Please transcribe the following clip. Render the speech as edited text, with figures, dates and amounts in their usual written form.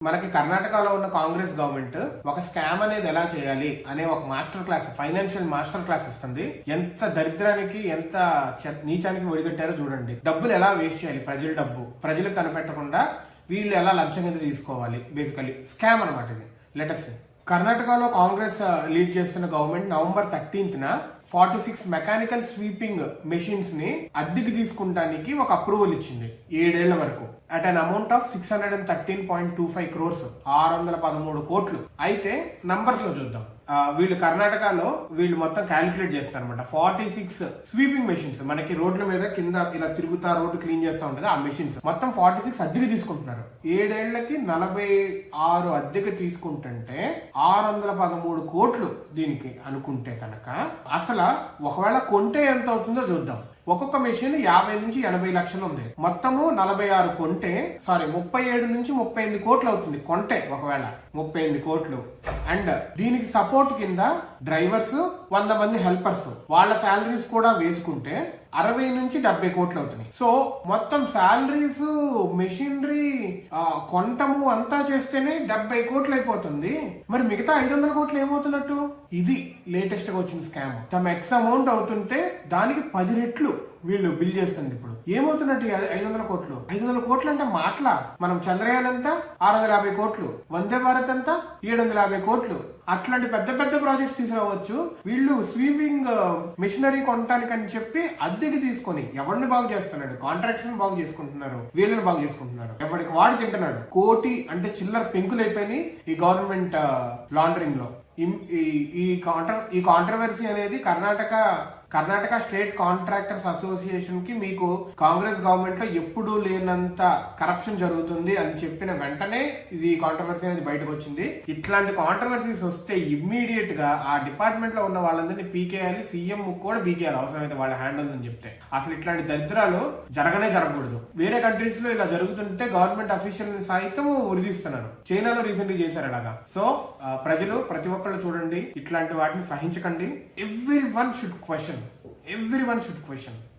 మనకి కర్ణాటకలో ఉన్న కాంగ్రెస్ గవర్నమెంట్ ఒక స్కామ్ అనేది ఎలా చేయాలి అనే ఒక master class, financial master class ఇస్తుంది. ఎంత దరిద్రానికి, ఎంత నీచానికి ఒడిగట్టారో చూడండి. డబ్బులు ఎలా వేస్ట్ చేయాలి, ప్రజల డబ్బు ప్రజలకు కనిపెట్టకుండా వీళ్ళు ఎలా లంచం కింద తీసుకోవాలి. బేసికలీ స్కామ్ అనమాట ఇది. లెటస్ కర్ణాటకలో కాంగ్రెస్ లీడ్ చేస్తున్న government November 13th 46 mechanical sweeping machines ని అద్దెకి తీసుకుంటానికి ఒక అప్రూవల్ ఇచ్చింది 7 ఏళ్ల వరకు at an amount of 613.25 crores, 613 కోట్లు. అయితే నంబర్స్ లో చూద్దాం. వీళ్ళు కర్ణాటకలో వీళ్ళు మొత్తం క్యాలిక్యులేట్ చేస్తారు అనమాట. 46 స్వీపింగ్ మెషిన్స్, మనకి రోడ్ల మీద కింద ఇలా తిరుగుతా రోడ్డు క్లీన్ చేస్తూ ఉంటది ఆ మెషిన్స్ మొత్తం 46 అద్దెకి తీసుకుంటున్నారు. 7 ఏళ్లకి 46 అద్దెకి తీసుకుంటుంటే 613 కోట్లు దీనికి అనుకుంటే కనుక అసలు ఒకవేళ కొంటే ఎంత అవుతుందో చూద్దాం. ఒక్కొక్క మెషిన్ 50 నుంచి 80 లక్షలు ఉంది. మొత్తము 46 కొంటే 37 నుంచి 38 కోట్లు అవుతుంది కొంటే. ఒకవేళ 38 కోట్లు. అండ్ దీనికి సపోర్ట్ కింద డ్రైవర్స్, 100 మంది హెల్పర్స్, వాళ్ళ శాలరీస్ కూడా వేసుకుంటే 60 నుంచి 70 కోట్లు అవుతున్నాయి. సో మొత్తం శాలరీస్, మెషినరీ కొంటము అంతా చేస్తేనే 70 కోట్లు అయిపోతుంది. మరి మిగతా 500 కోట్లు ఏమవుతున్నట్టు? ఇది లేటెస్ట్ గా వచ్చిన స్కామ్. సమ్ ఎక్స్ అమౌంట్ అవుతుంటే దానికి 10 రెట్లు వీళ్ళు బిల్ చేస్తుంది. ఇప్పుడు ఏమవుతున్నట్టు 500 కోట్లు? 500 కోట్లు అంటే మాటలా? మనం చంద్రయాన్ అంతా 650 కోట్లు, వందే భారత్ అంతా 750 కోట్లు. అట్లాంటి పెద్ద పెద్ద ప్రాజెక్ట్స్ తీసుకురావచ్చు. వీళ్ళు స్వీపింగ్ మిషనరీ కొనటానికి అని చెప్పి అద్దెకి తీసుకొని ఎవరిని బాగు చేస్తున్నాడు? కాంట్రాక్షన్ బాగు చేసుకుంటున్నారు, వీళ్ళని బాగు చేసుకుంటున్నారు. ఎవరికి వాడు తింటున్నాడు. కోటి అంటే చిల్లర పెంకులు అయిపోయినాయి ఈ గవర్నమెంట్ లాండరింగ్ లో. ఈ కాంట్రవర్సీ అనేది కర్ణాటక స్టేట్ కాంట్రాక్టర్స్ అసోసియేషన్ కి మీకు కాంగ్రెస్ గవర్నమెంట్ లో ఎప్పుడూ లేనంత కరప్షన్ జరుగుతుంది అని చెప్పిన వెంటనే ఇది కాంట్రవర్సీ అనేది బయటకు వచ్చింది. ఇట్లాంటి కాంట్రవర్సీస్ వస్తే ఇమ్మీడియట్ గా ఆ డిపార్ట్మెంట్ లో ఉన్న వాళ్ళందరినీ పీకేయాలి, సీఎం కూడా పీకేయాలి అవసరమైతే వాళ్ళ హ్యాండ్ ఉందని చెప్తే. అసలు ఇట్లాంటి దరిద్రాలు జరగకూడదు. వేరే కంట్రీస్ లో ఇలా జరుగుతుంటే గవర్నమెంట్ అఫీషియల్ సైతం ఉరిదిస్తున్నారు. చైనాలో రీసెంట్ గా చేశారు అలాగా. సో ప్రజలు ప్రతి ఒక్కళ్ళు చూడండి, ఇట్లాంటి వాటిని సహించకండి. Everyone should question.